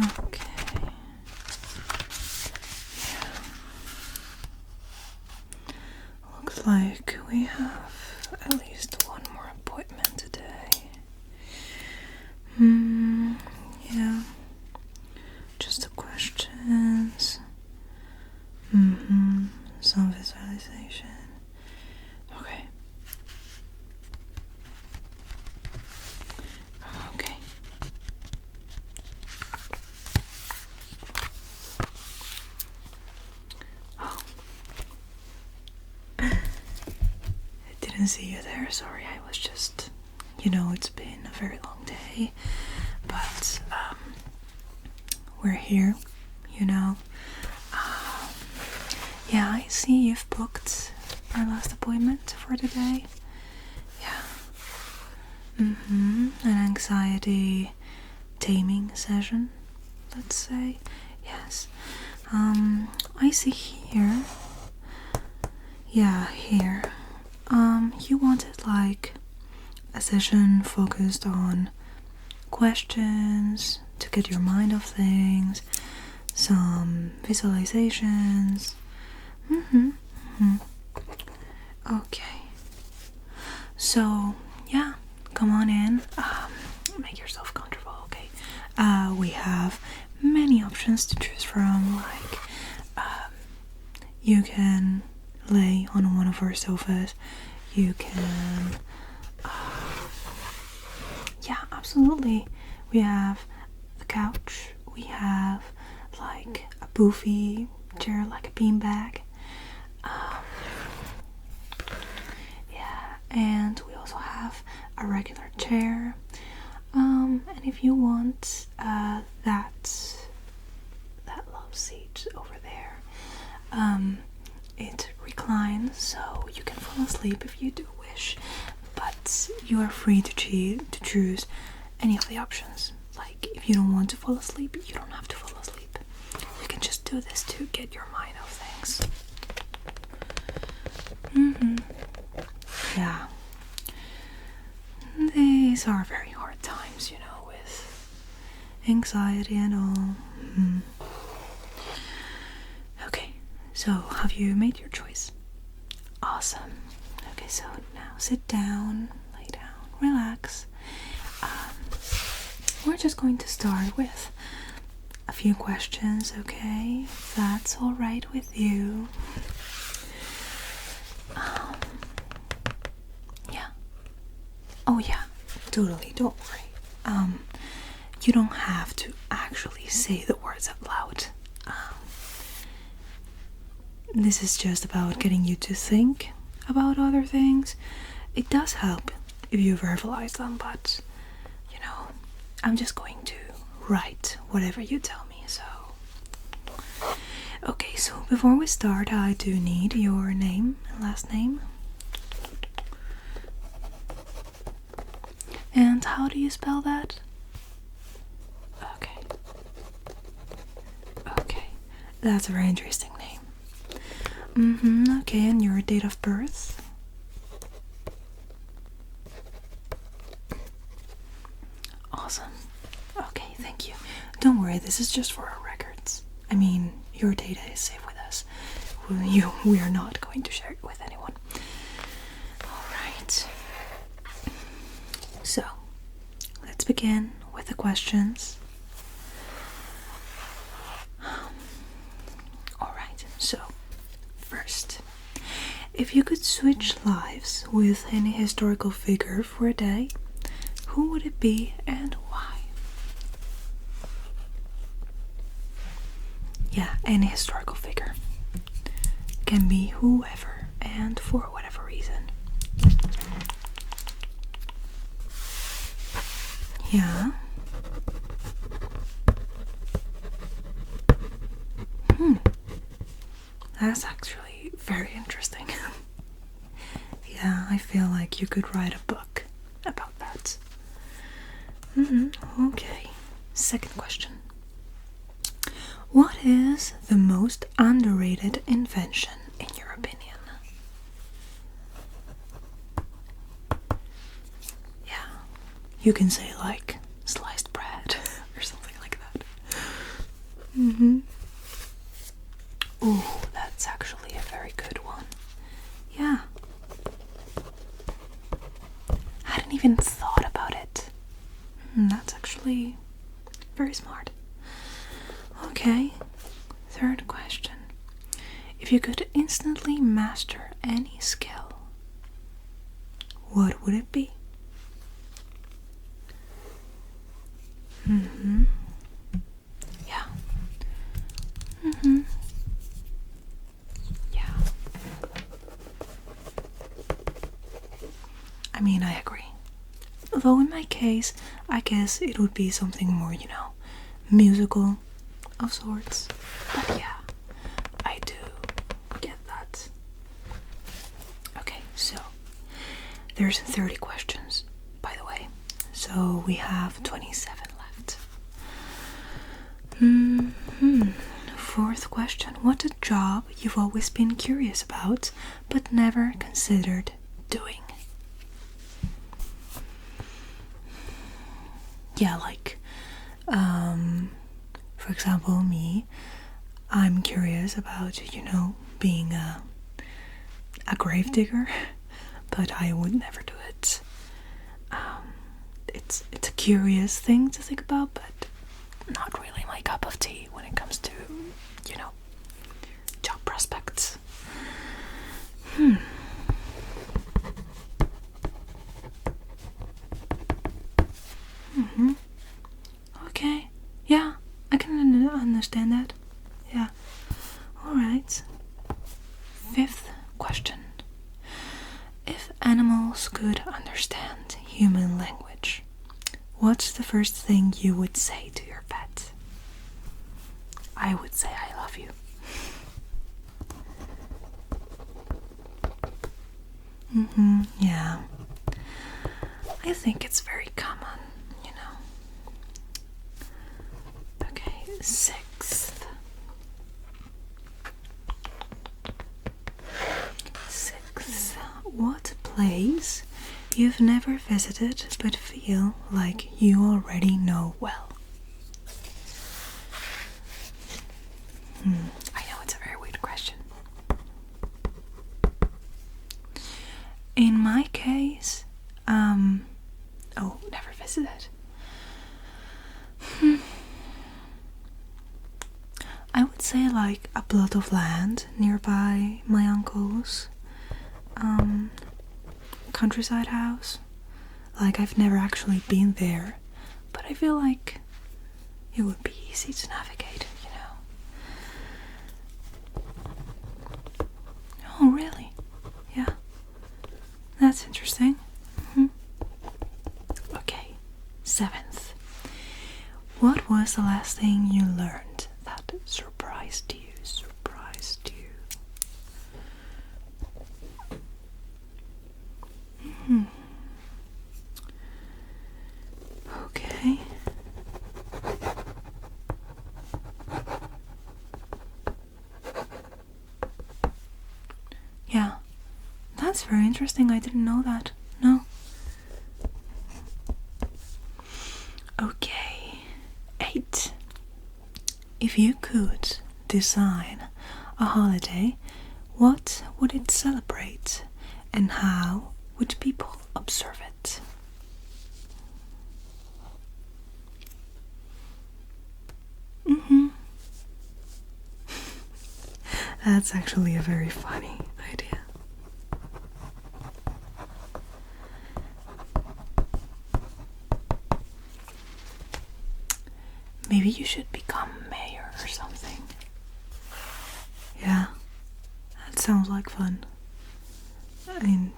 Okay. Yeah. Looks like we have at least one more appointment today. Yeah. Just the questions. Some visualization. Okay. Okay. Oh. I didn't see you there, sorry. I was just, it's been a very long day. But, we're here, Yeah, I see you've booked our last appointment for today. Yeah. An anxiety taming session, let's say. Yes. I see here. Yeah, here. You wanted like a session focused on questions to get your mind off things, some visualizations. Okay. So, yeah, come on in. Make yourself comfortable, okay? We have many options to choose from, like, you can lay on one of our sofas. You can, yeah, absolutely. We have the couch. We have, like, a poofy chair, like a beanbag. Yeah, and we also have a regular chair. And if you want that love seat over there, it reclines so you can fall asleep if you do wish. But you are free to choose any of the options. Like, if you don't want to fall asleep, you don't have to fall asleep. You can just do this to get your mind off things. Yeah. These are very hard times, with anxiety and all. Okay, so have you made your choice? Awesome. Okay, so now sit down, lay down, relax. We're just going to start with a few questions, okay? If that's alright with you. Yeah. Oh yeah, totally, don't worry. You don't have to actually say the words out loud. This is just about getting you to think about other things. It does help if you verbalize them, but, I'm just going to write whatever you tell me, so. Okay, so before we start, I do need your name and last name. And how do you spell that? Okay. Okay, that's a very interesting name. Okay, and your date of birth? Awesome. Okay, thank you. Don't worry, this is just for our records. I mean, your data is safe with us. We are not going to share it with anyone. Alright. So, let's begin with the questions. Alright, so, first, if you could switch lives with any historical figure for a day, who would it be and why? Yeah, any historical figure. Can be whoever and for whatever reason. Yeah. That's actually very interesting. Yeah, I feel like you could write a book about that. Okay. Second question. What is the most underrated invention in your opinion? Yeah. You can say like sliced bread or something like that. Mm-hmm. Ooh, that's actually a very good one. Yeah. I hadn't even thought about it. That's actually very smart. Okay, third question. If you could instantly master any skill, what would it be? Mm-hmm. Yeah. Mm-hmm. Yeah. I mean, I agree. Though in my case, I guess it would be something more, musical of sorts. But yeah, I do get that. Okay, so there's 30 questions, by the way. So we have 27 left. Fourth question. What's a job you've always been curious about but never considered doing? Yeah, like, for example, me, I'm curious about, being a gravedigger, but I would never do it. It's a curious thing to think about, but not really my cup of tea when it comes to, job prospects. Okay. Yeah, I can understand that. Yeah. Alright. Fifth question. If animals could understand human language, what's the first thing you would say to your pet? I would say I love you. Yeah. I think it's very common, Okay, sixth. What place you've never visited but feel like you already know well? I know it's a very weird question. In my case, never visited. I would say like a plot of land nearby my uncle's countryside house. Like, I've never actually been there, but I feel like it would be easy to navigate, Oh, really? Yeah. That's interesting. Okay, seventh. What was the last thing you learned that surprised you? Okay. Yeah, that's very interesting. I didn't know that. No. Okay. 8. If you could design a holiday, what would it celebrate and how would people observe it? That's actually a very funny idea. Maybe you should become mayor or something. Yeah, that sounds like fun. I mean,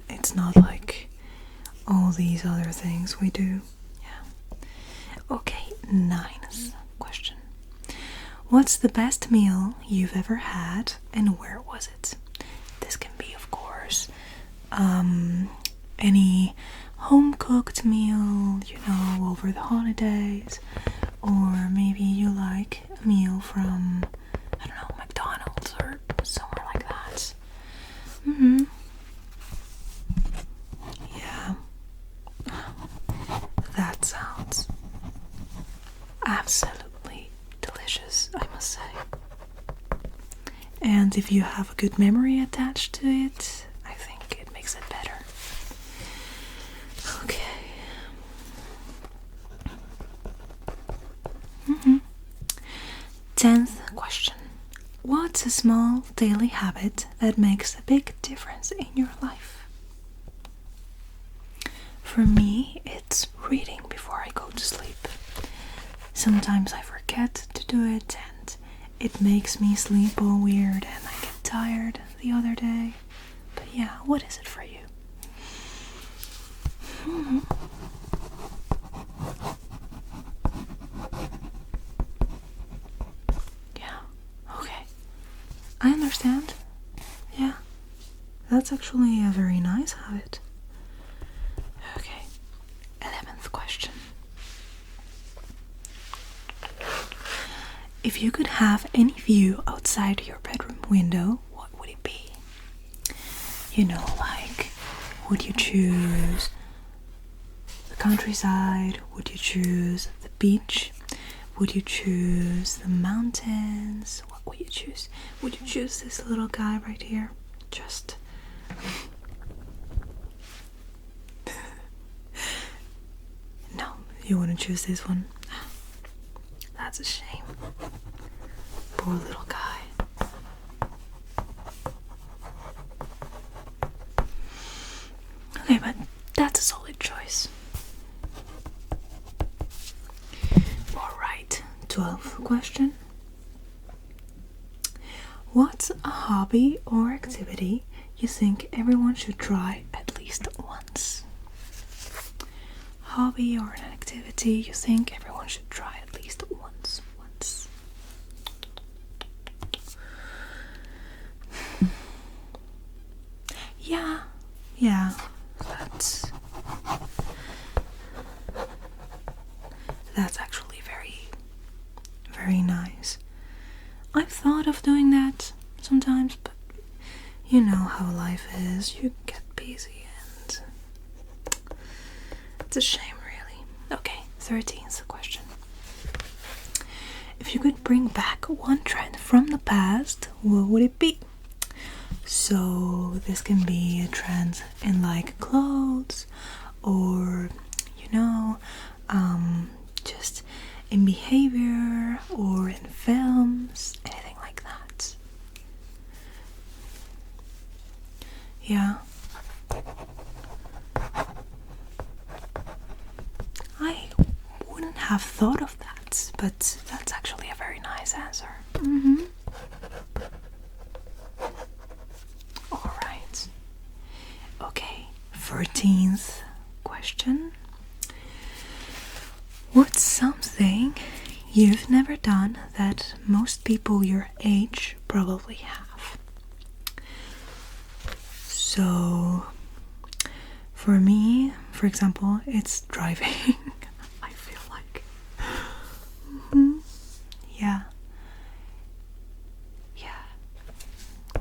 it's not like all these other things we do. Yeah. Okay, 9th question. What's the best meal you've ever had and where was it? This can be, of course, any home-cooked meal, over the holidays, or maybe you like a meal from, I don't know, McDonald's or somewhere like that. Yeah. That sounds absolutely delicious, I And if you have a good memory attached to it, I think it makes it better. Okay. 10th question. What's a small daily habit that makes a big difference in your life? For me, it's reading before I go to sleep. Sometimes I forget to do it and it makes me sleep all weird and I get tired the other day. But yeah, what is it for you? Yeah, okay. I understand. Yeah, that's actually a very nice habit. Okay, 11th question. If you could have any view outside your bedroom window, what would it be? You know, like, would you choose the countryside? Would you choose the beach? Would you choose the mountains? What would you choose? Would you choose this little guy right here? Just... No, you wouldn't choose this one. That's a shame. Poor little guy. Okay, but that's a solid choice. Alright, 12th question. What's a hobby or activity you think everyone should try at least once? Hobby or an activity you think everyone should try at least once. Yeah, that's actually very nice. I've thought of doing that sometimes, but you know how life is. You get busy and it's a shame, really. Okay, 13th question. If you could bring back one trend from the past, what would it be? So this can be a trend in like clothes or, you know, just in behavior or in films, anything like that. Yeah. I wouldn't have thought of that, but that's actually a very nice answer. Alright. Okay, 13th question. What's something you've never done that most people your age probably have? So, for me, for example, it's driving. I feel like. Yeah.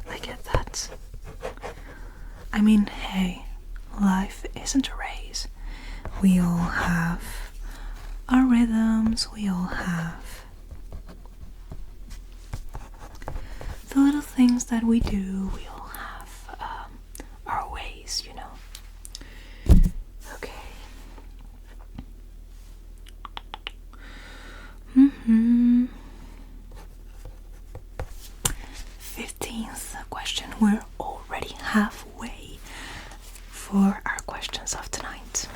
I get that. I mean, hey, life isn't a race. We all have our rhythms, we all have the little things that we do, we all have our ways, you know. Okay. 15th question. We're already halfway for our questions of tonight.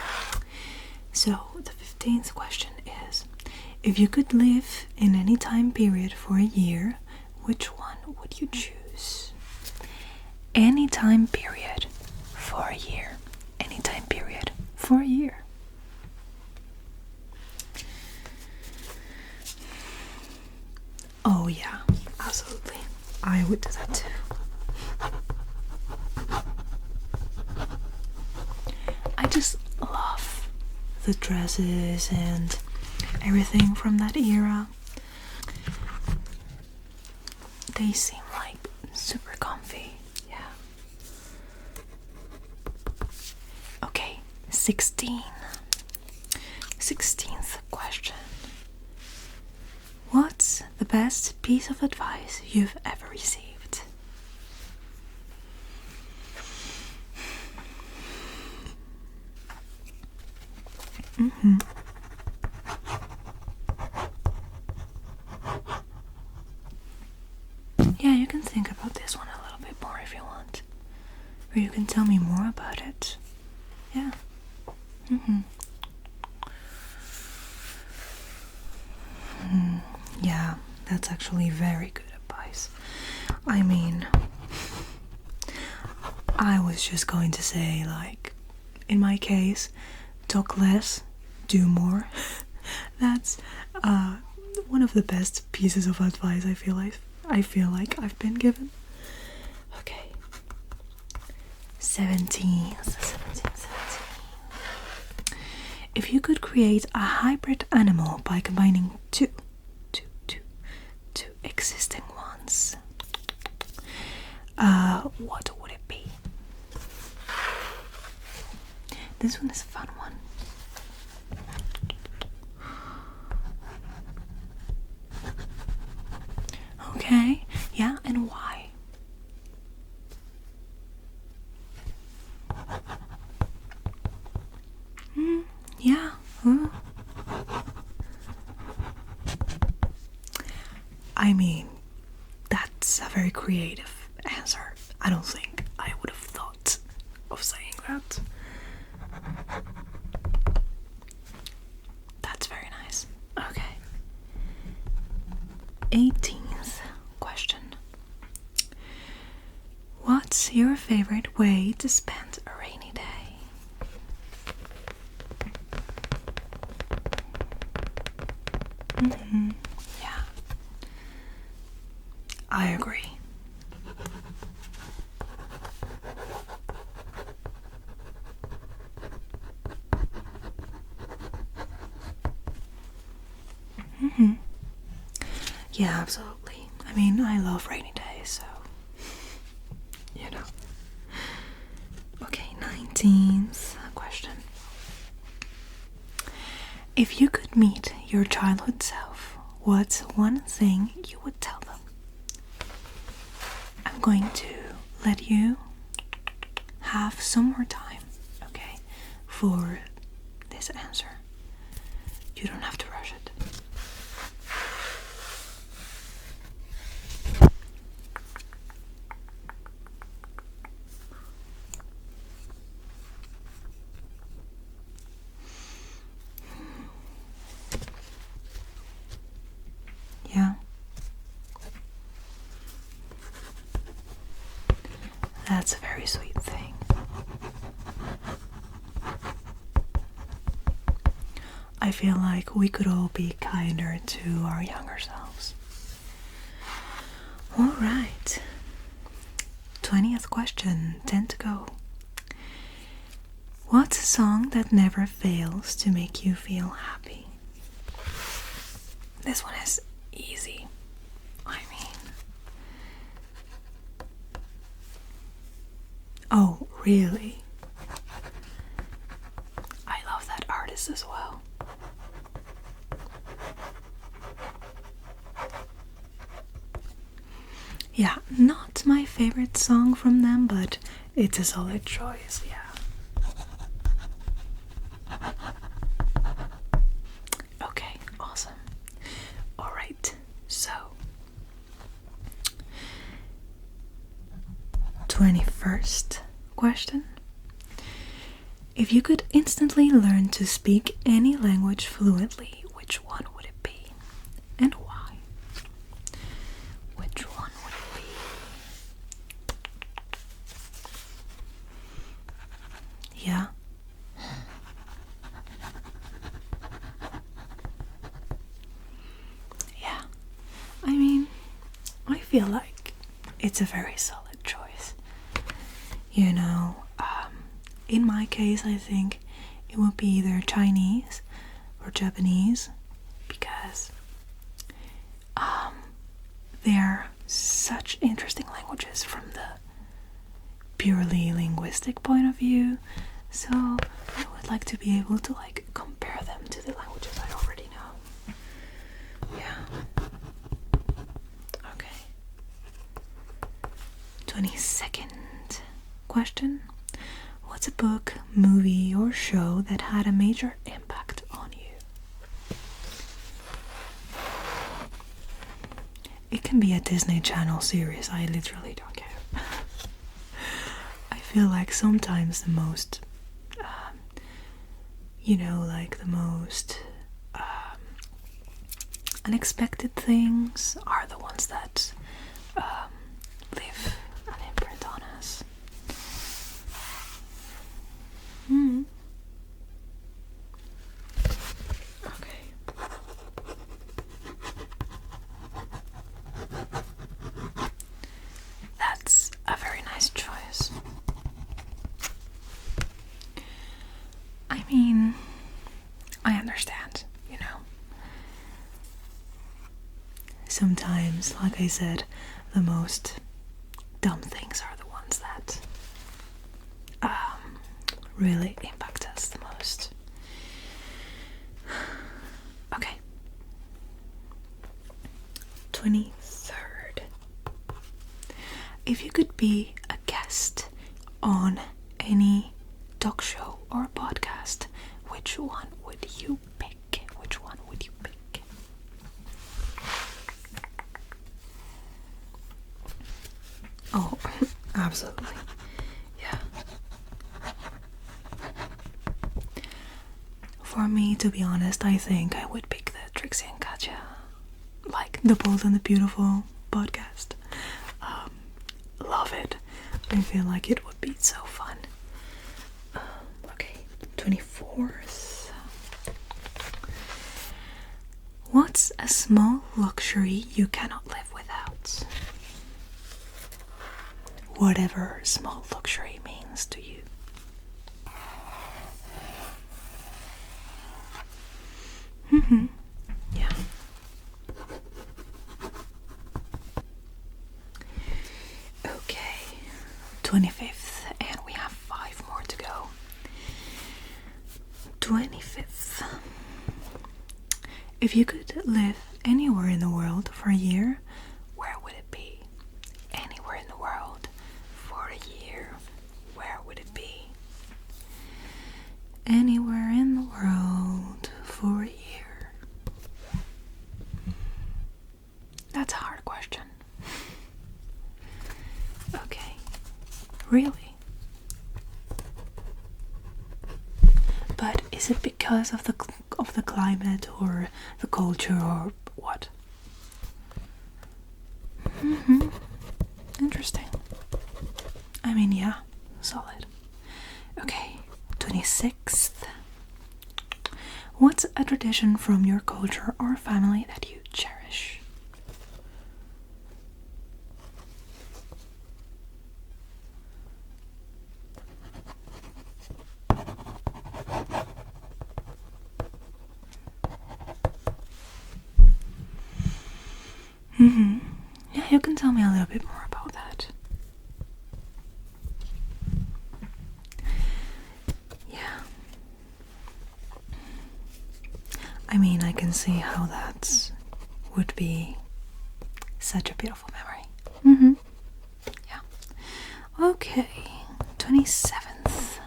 So the 15th question is, if you could live in any time period for a year, which one would you choose? Any time period for a year. Any time period for a year. Oh yeah, absolutely. I would do that too. I just love the dresses and everything from that era. They seem like super comfy. Yeah. Okay, 16. 16th question. What's the best piece of advice you've ever received? Mm-hmm. Yeah, you can think about this one a little bit more if you want. Or you can tell me more about it. Yeah. Mm-hmm. Yeah, that's actually very good advice. I mean, I was just going to say, like, in my case, talk less, do more. That's one of the best pieces of advice I feel like I've been given. Okay. 17. If you could create a hybrid animal by combining two existing ones, what would it be? This one is a fun one. Okay, yeah, and why? Yeah. I mean, that's a very creative answer. I don't think I would have thought of saying that. That's very nice. Okay. 18th question. What's your favorite way to spend a rainy day? Yeah. I agree. Yeah, absolutely. I mean, I love rainy days, so you know. Okay, 19th question. If you could meet your childhood self, what's one thing you would tell them? I'm going to let you have some more time, okay, for this answer. You don't have to rush it. Yeah. That's a very sweet thing. I feel like we could all be kinder to our younger selves. Alright. 20th question, 10 to go. What's a song that never fails to make you feel happy? This one is easy. I mean... Oh, really? I love that artist as well. Yeah, not my favorite song from them, but it's a solid choice, yeah. Okay, awesome. Alright, so 21st question. If you could instantly learn to speak any language fluently, which one would it be? And why? Which one would it be? Yeah? Yeah. I mean, I feel like it's a very solid choice. You know, in my case, I think it would be either Chinese or Japanese because they're such interesting languages from the purely linguistic point of view. So I would like to be able to like compare them to the languages I already know. Yeah. Okay. 22nd question. What's a book, movie, or show that had a major impact on you? It can be a Disney Channel series, I literally don't care. I feel like sometimes the most, the most unexpected things are the ones that leave an imprint on us. Okay. That's a very nice choice. I mean, I understand, Sometimes, like I said, the most dumb things are the ones that really impact us the most. Okay. 23rd. If you could be a guest on any talk show or podcast, which one would you pick? Which one would you pick? Oh, absolutely. Yeah. For me, to be honest, I think I would pick the Trixie and Katja, like the Bold and the Beautiful podcast. Love it. I feel like it would be so fun. Okay, 24th. What's a small luxury you cannot live without? Whatever small luxury means to you. Yeah. Okay, 25th, and we have 5 more to go. 25th. If you could live anywhere in the world for a year, where would it be? Anywhere in the world for a year, where would it be? Anywhere in the world for a year. That's a hard question. Okay, really? But is it because of the climate or the culture or what? Interesting. I mean, yeah, solid. Okay, 26th. What's a tradition from your culture or family that you cherish? Yeah, you can tell me a little bit more about that. Yeah. I mean, I can see how that would be such a beautiful memory. Yeah. Okay, 27th.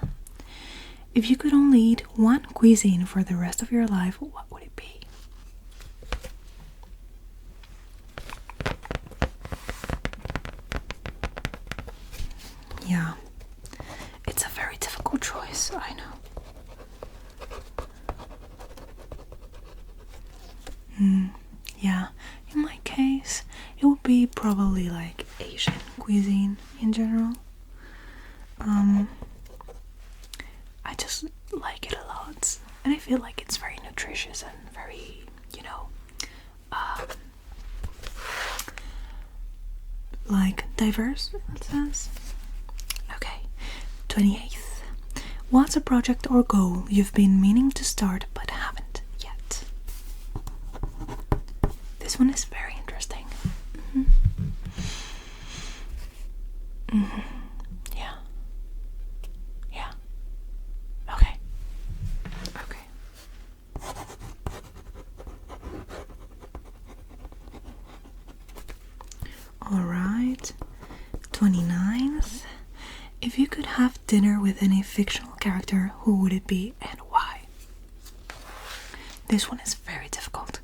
If you could only eat one cuisine for the rest of your life, what would it be? Yeah, it's a very difficult choice, I know. Yeah, in my case, it would be probably like Asian cuisine in general. I just like it a lot, and I feel like it's very nutritious and very, like diverse in that sense. Okay, 28th. What's a project or goal you've been meaning to start but haven't yet? This one is very interesting. Yeah. Yeah. Okay. Alright. 29th. If you could have dinner with any fictional character, who would it be and why? This one is very difficult.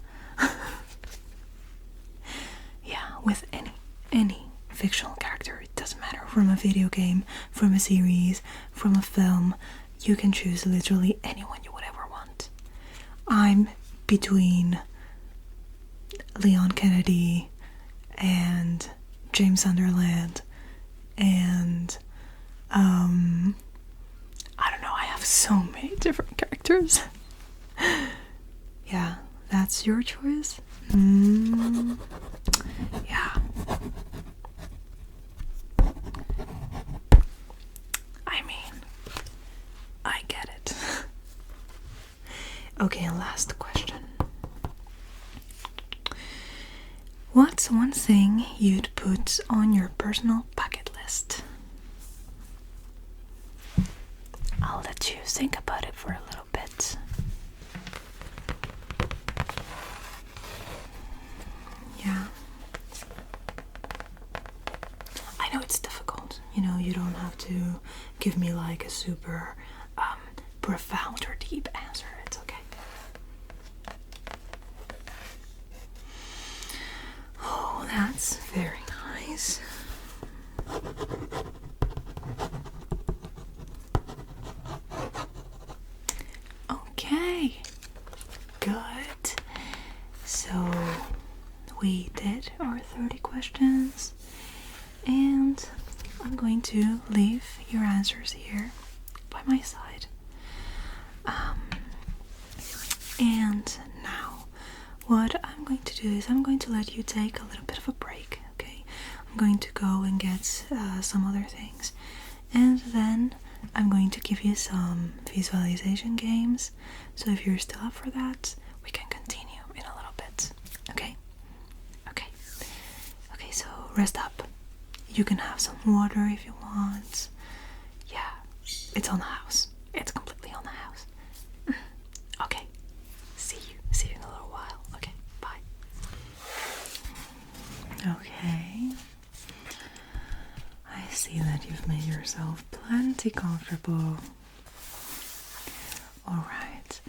Yeah, with any fictional character, it doesn't matter, from a video game, from a series, from a film, you can choose literally anyone you would ever want. I'm between Leon Kennedy and James Sunderland and I don't know, I have so many different characters. Yeah, that's your choice? Yeah. I mean, I get it. Okay, and last question. What's one thing you'd put on your personal bucket list? I'll let you think about it for a little bit. Yeah. I know it's difficult. You know, you don't have to give me like a super profound or deep answer. It's okay. Oh, that's very nice. Okay, good. So we did our 30 questions, and I'm going to leave your answers here by my side. And now what I'm going to do is I'm going to let you take a little bit of a break, okay? I'm going to go and get some other things, and then I'm going to give you some visualization games. So if you're still up for that, we can continue in a little bit, okay? Okay, so rest up. You can have some water if you want. Yeah, it's on the house. It's completely on the house. Okay, see you in a little while. Okay, bye. Okay, I see that you've made yourself plenty comfortable. Alright,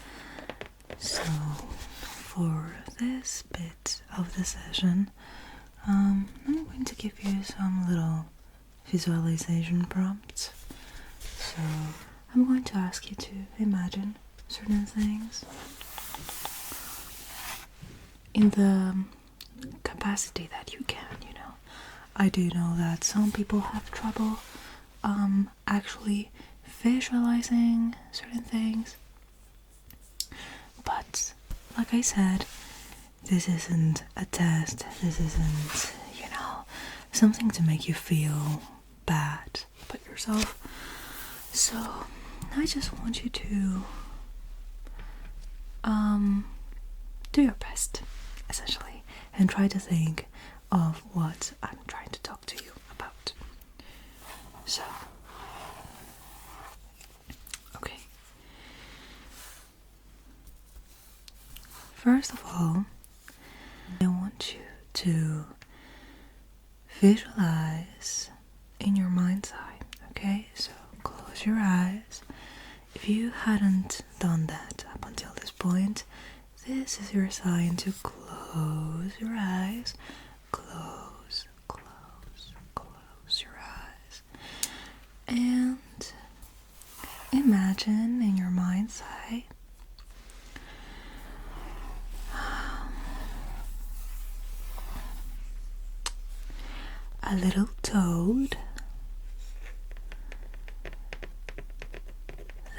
so for this bit of the session, I'm going to give you some little visualization prompts. So I'm going to ask you to imagine certain things in the capacity that you can, you know. I do know that some people have trouble actually visualizing certain things, but like I said, this isn't a test, this isn't, you know, something to make you feel bad about yourself. So I just want you to do your best, essentially, and try to think of what I'm trying to talk to you about. So, okay. First of all, I want you to visualize in your mind's eye, okay? So close your eyes. If you hadn't done that up until this point, this is your sign to close your eyes. Close your eyes. And imagine in your mind's eye a little toad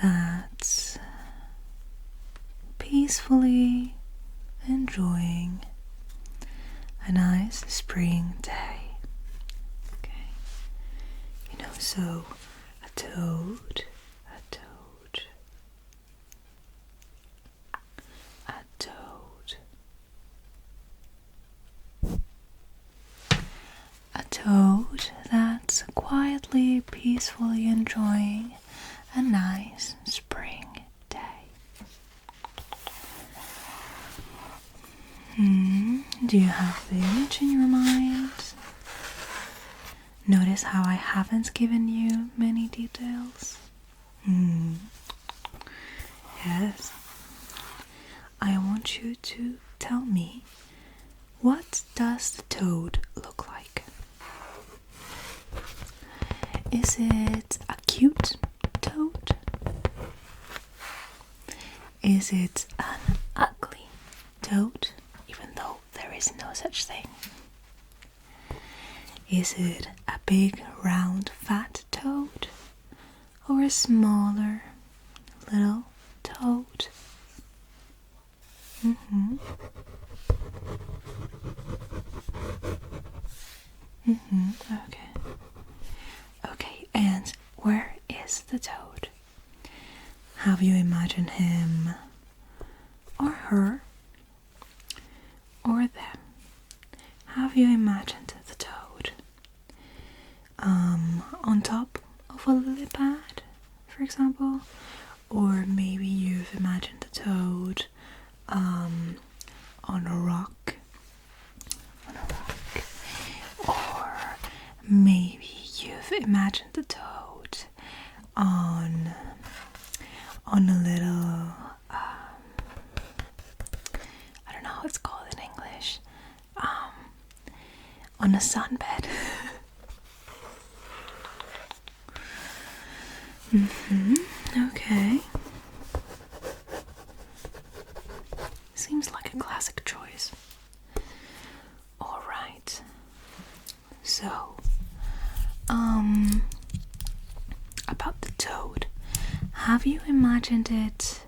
that's peacefully enjoying a nice spring day. Okay, you know, so a toad, a toad that's quietly, peacefully enjoying a nice spring day. Do you have the image in your mind? Notice how I haven't given you many details? Yes. I want you to tell me, what does the toad look like? Is it a cute toad? Is it an ugly toad, even though there is no such thing? Is it a big, round, fat toad? Or a smaller, little toad? Okay. Okay, and where is the toad? Have you imagined him or her or them? Have you imagined the toad on top of a lily pad, for example? Or maybe you've imagined the toad on a rock. Or maybe you've imagined the toad on a little I don't know how it's called in English, on a sunbed. Okay. Seems like a classic choice. Alright. So, about the toad. Have you imagined it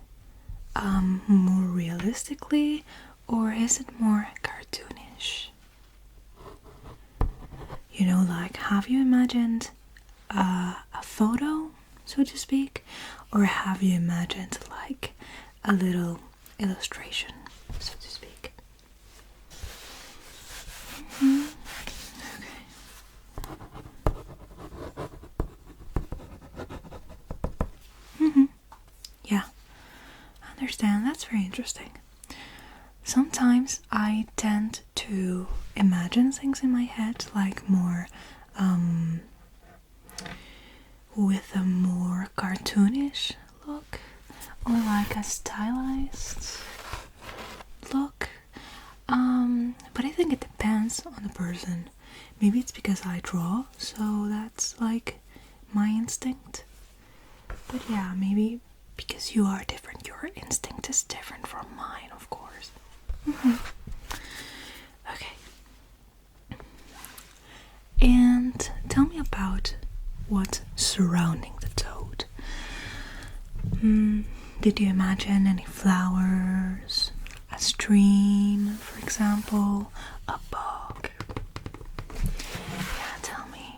more realistically, or is it more cartoonish? You know, like, have you imagined a photo, so to speak, or have you imagined like a little illustration, so to speak? Yeah, I understand. That's very interesting. Sometimes I tend to imagine things in my head like more with a more cartoonish look, or like a stylized look. But I think it depends on the person. Maybe it's because I draw, so that's like my instinct. But yeah, maybe because you are different, your instinct is different from mine, of course. Okay. And tell me about what's surrounding the toad. Did you imagine any flowers, a stream, for example, a bog? Yeah, tell me.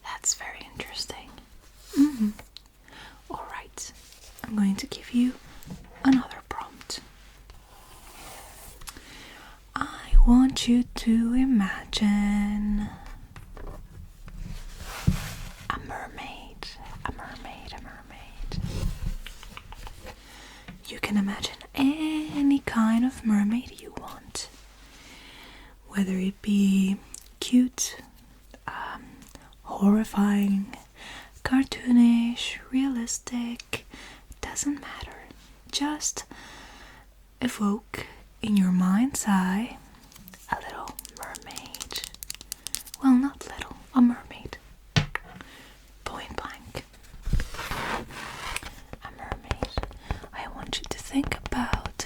That's very interesting. Alright, I'm going to give you another prompt. I want you to imagine a mermaid. You can imagine any kind of mermaid you want, whether it be cute, horrifying, cartoonish, realistic, doesn't matter. Just evoke in your mind's eye a little mermaid. Well, not little, a mermaid. Point blank. A mermaid. I want you to think about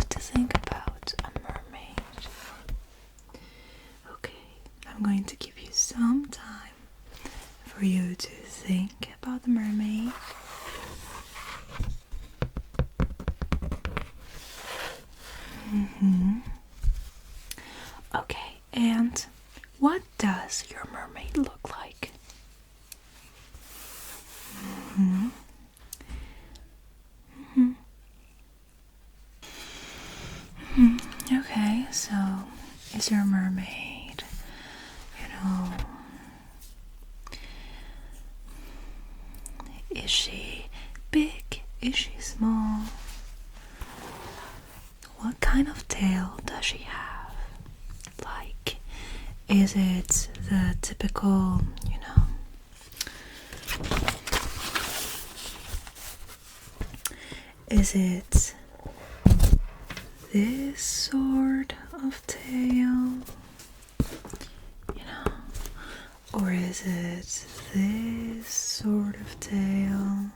a mermaid. Okay, I'm going to give you some time for you to think about the mermaid. Okay, and what does your mermaid look like? Okay, so is your mermaid, is she big? Is she small? What kind of tail does she have? Like, is it the typical, is it this sort of tail? Or is it this sort of tail?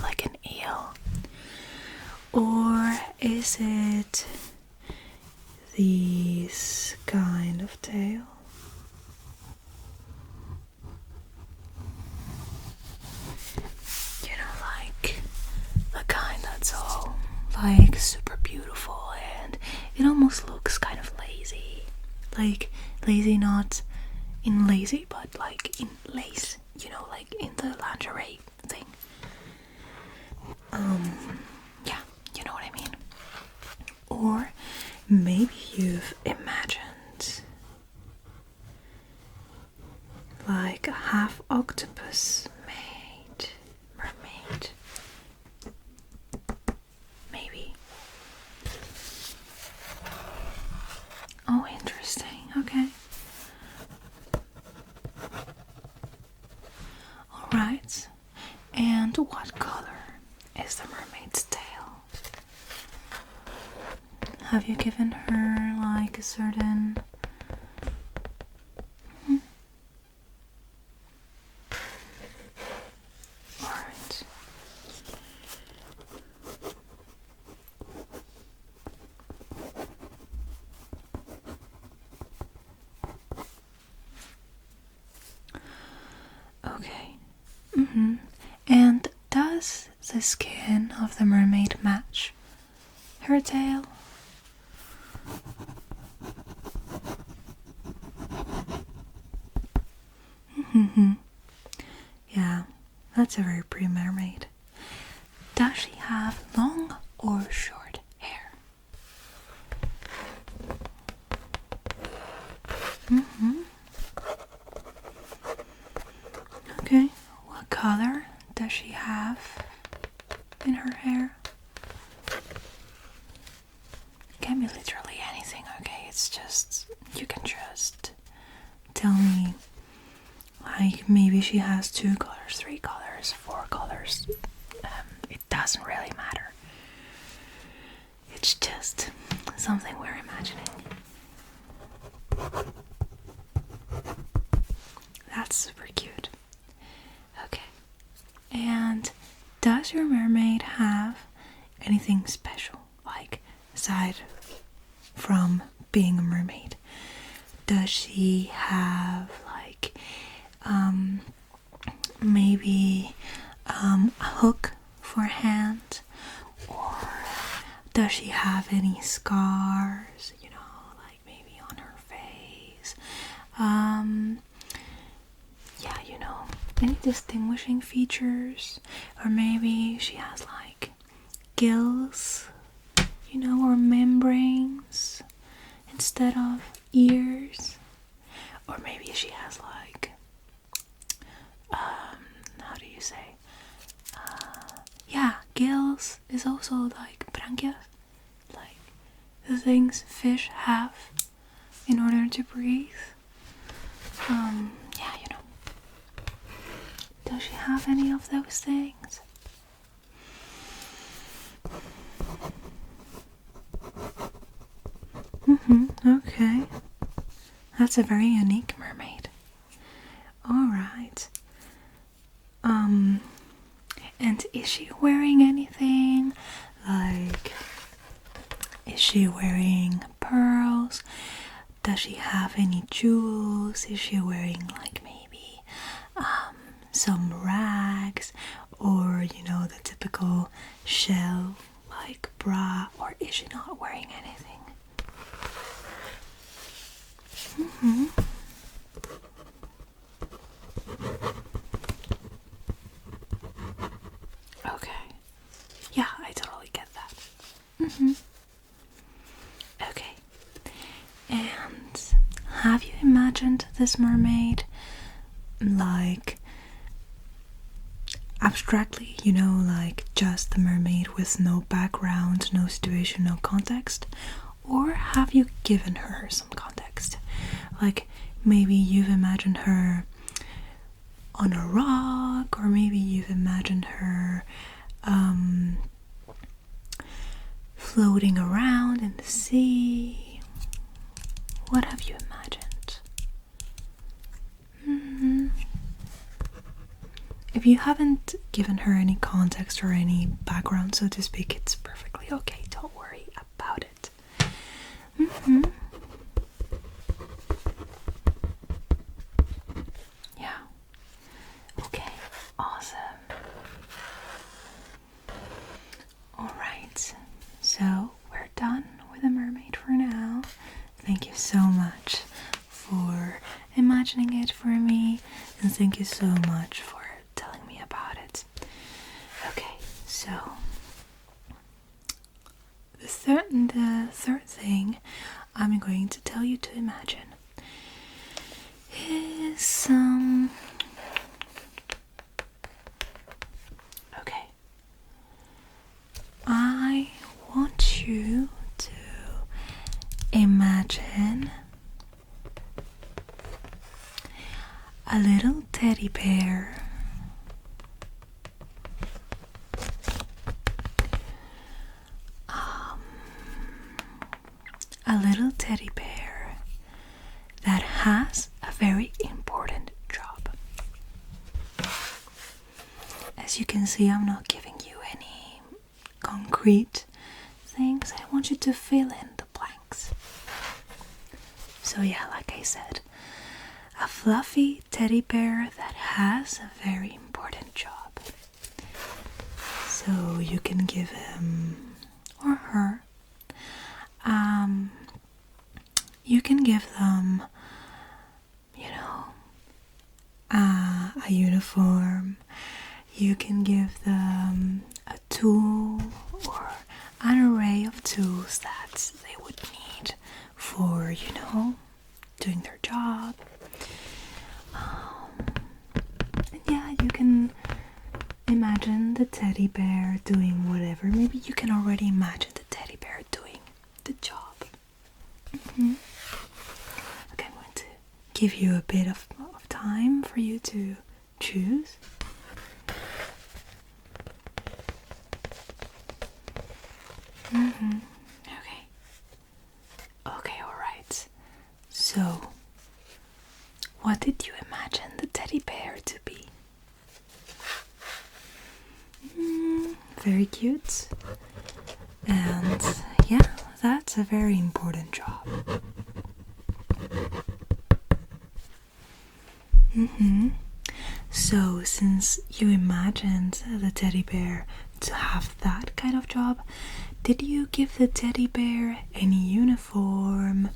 Like an eel. Or is it this kind of tail? Like the kind that's all like super beautiful and it almost looks kind of lazy. Like lazy not in lazy but like in lace, like in the lingerie thing. Yeah, you know what I mean. Or maybe you've imagined like a half octopus mermaid. Maybe. Oh, interesting. Okay. Alright. And what color is the mermaid's tail? Have you given her like a certain... Alright. Okay. And does the skin of the mermaid match her tail? Yeah, that's a very pretty mermaid. Does she have long or short hair? Okay, what color does she have in her hair? It can be literally anything, okay? It's just, you can just tell me, like, maybe she has 2 colors, 3 colors, 4 colors. It doesn't really matter. It's just something we're imagining. That's super cute. Okay. And does your mermaid have anything special? Like, aside from being a mermaid, does she have like maybe a hook for a hand? Or does she have any scars, like maybe on her face? Yeah, any distinguishing features? Or maybe she has like gills, or membranes instead of ears? Or maybe she has like, how do you say? Yeah, gills is also like branchias, like the things fish have in order to breathe. Yeah, Does she have any of those things? Okay. That's a very unique mermaid. Alright. And is she wearing anything? Like, is she wearing pearls? Does she have any jewels? Is she wearing like maybe some rags? Or, the typical shell like bra? Or is she not wearing anything? Okay. Yeah, I totally get that. Okay. And imagined this mermaid, like abstractly, like just the mermaid with no background, no situation, no context? Or have you given her some context? Like maybe you've imagined her on a rock, or maybe you've imagined her floating around in the sea. What have you imagined? If you haven't given her any context or any background, so to speak, it's perfectly okay. Don't worry about it. Yeah. Okay. Awesome. Alright. So we're done with the mermaid for now. Thank you so much for imagining it for me, and thank you so much for telling me about it. Okay, so the third thing I'm going to tell you to imagine is okay. I want you to imagine a little teddy bear. A little teddy bear that has a very important job. As you can see, I'm not giving you any concrete things. I want you to fill in the blanks. So yeah, like I said, a fluffy teddy bear that has a very important job. So you can give him or her you can give them, a uniform. You can give them a tool or an array of tools that they would need for, doing their job. And yeah, you can imagine the teddy bear doing whatever. Maybe you can already imagine the teddy bear doing the job. Okay, I'm going to give you a bit of time for you to choose. Okay, alright. So, what did you imagine the teddy bear to be? Very cute. And yeah, that's a very important job. So, since you imagined the teddy bear to have that kind of job, did you give the teddy bear any uniform?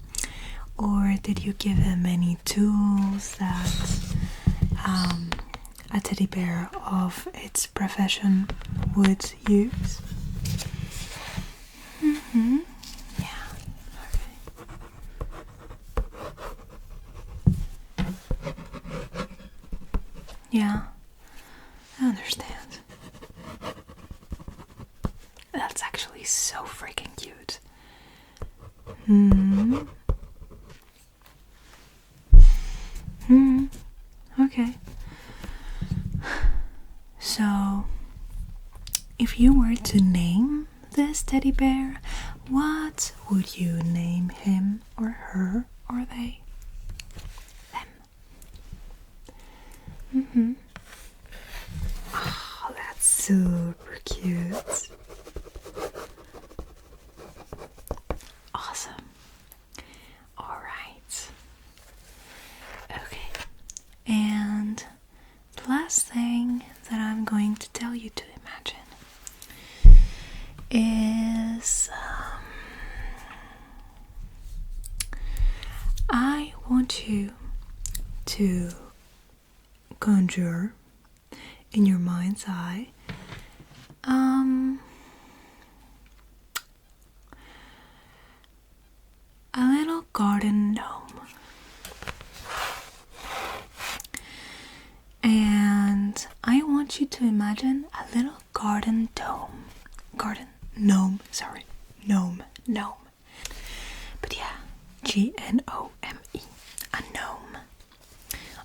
Or did you give him any tools that a teddy bear of its profession would use? Yeah, okay. Yeah, I understand. That's actually so freaking cute. Okay. So, if you were to name this teddy bear, what would you name him or her or they? Them. Oh, that's super cute. Awesome. Alright. Okay. And the last thing that I'm going to tell you to imagine is I want you to conjure in your mind's eye a little garden gnome. I want you to imagine a little garden gnome. Gnome. But yeah, Gnome. A gnome.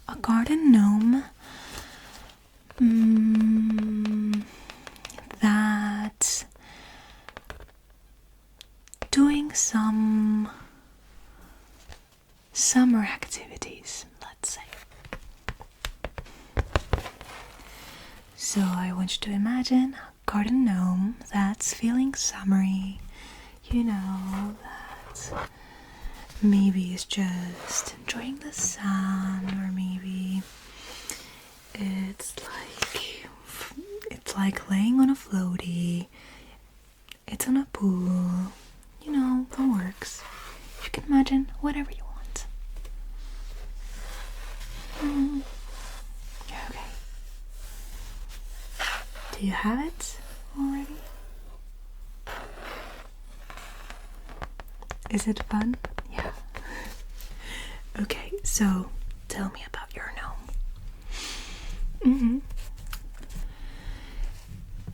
A garden gnome that's doing some summer activities, let's say. So I want you to imagine a garden gnome that's feeling summery, that maybe it's just enjoying the sun, or maybe it's like laying on a floaty, it's on a pool, that works. You can imagine whatever you want. Okay. Do you have it already? Is it fun? Yeah. Okay, so tell me about your gnome.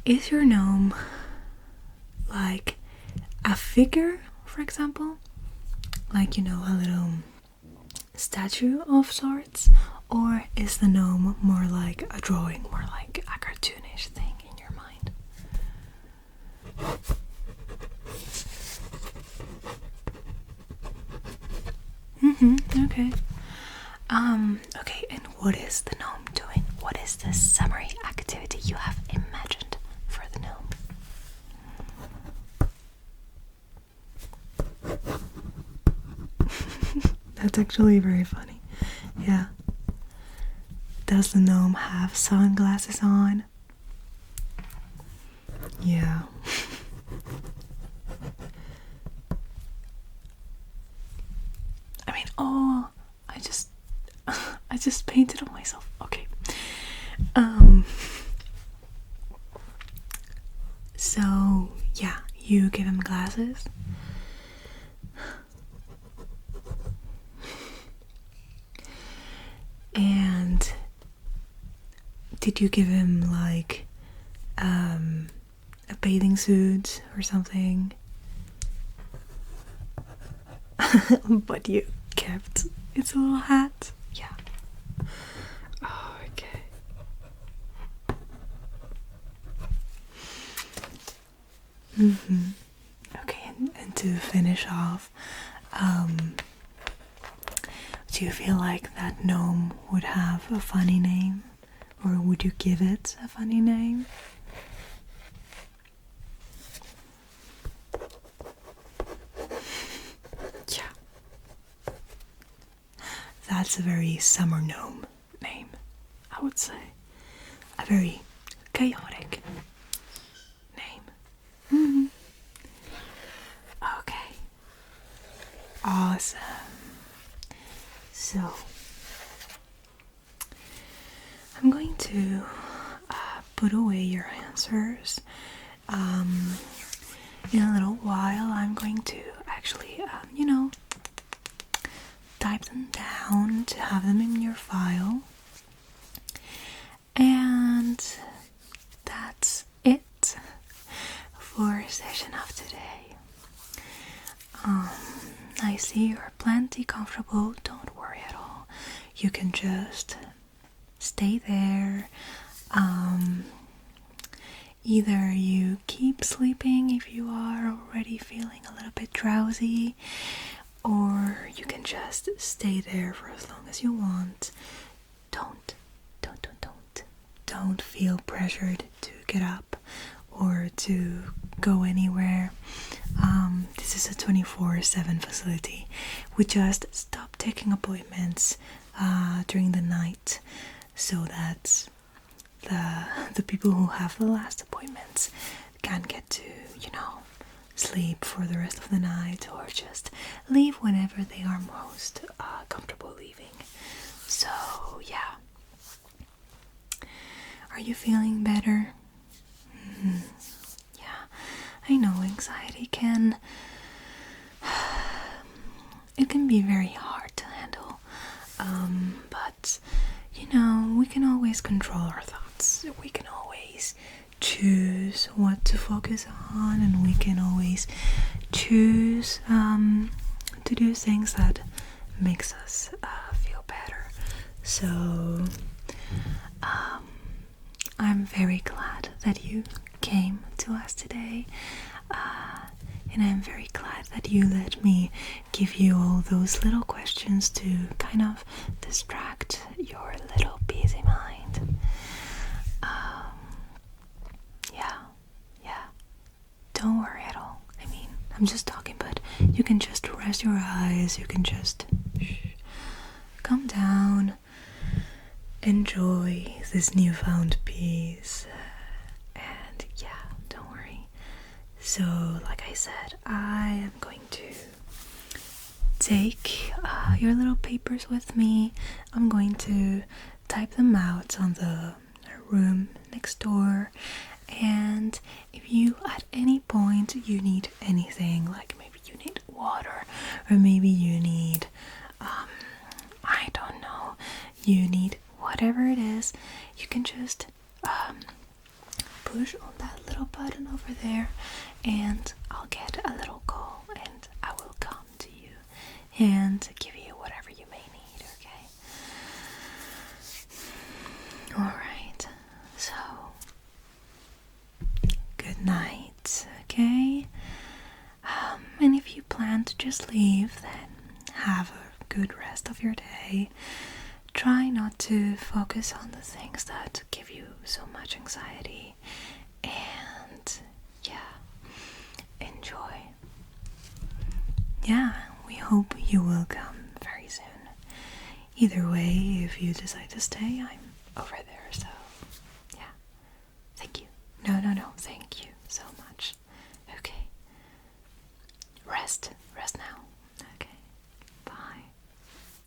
Is your gnome like a figure, for example? Like, a little statue of sorts? Or is the gnome more like a drawing, more like a cartoonish thing in your mind? Okay. Okay, and what is the gnome doing? What is the summary activity you have imagined for the gnome? That's actually very funny. Yeah. Does the gnome have sunglasses on? Yeah. I mean, I just painted on myself. Okay. So yeah, you give him glasses. And did you give him like a bathing suit or something? But you kept its little hat. Yeah. Oh, okay. Okay, and to finish off, do you feel like that gnome would have a funny name? Or would you give it a funny name? Yeah. That's a very summer gnome name, I would say. A very chaotic name. Okay. Awesome. So, I'm going to put away your answers. In a little while, I'm going to actually, type them down to have them in your file. And that's it for session of today. I see you're plenty comfortable, don't worry at all. You can just stay there. Either you keep sleeping if you are already feeling a little bit drowsy, or you can just stay there for as long as you want. Don't feel pressured to get up or to go anywhere. This is a 24/7 facility. We just stop taking appointments during the night so that the people who have the last appointments can get to, sleep for the rest of the night, or just leave whenever they are most comfortable leaving. So yeah. Are you feeling better? Yeah, I know anxiety it can be very hard to handle, but we can always control our thoughts. but we can always choose what to focus on, and we can always choose to do things that makes us feel better. So I'm very glad that you came to us today, and I'm very glad that you let me give you all those little questions to kind of distract your little busy mind. Yeah, don't worry at all. I mean, I'm just talking, but you can just rest your eyes, you can just calm down, enjoy this newfound peace, and yeah, don't worry. So, like I said, I am going to take your little papers with me. I'm going to type them out on the room next door, and if you at any point you need anything, like maybe you need water, or maybe you need I don't know, you need whatever it is, you can just push on that little button over there, and I'll get a little call and I will come to you and give you whatever you may need, okay? Alright, so good night, okay? And if you plan to just leave, then have a good rest of your day. Try not to focus on the things that give you so much anxiety, and yeah, enjoy. Yeah, we hope you will come very soon. Either way, if you decide to stay, I'm over there, so yeah. Thank you. No, thank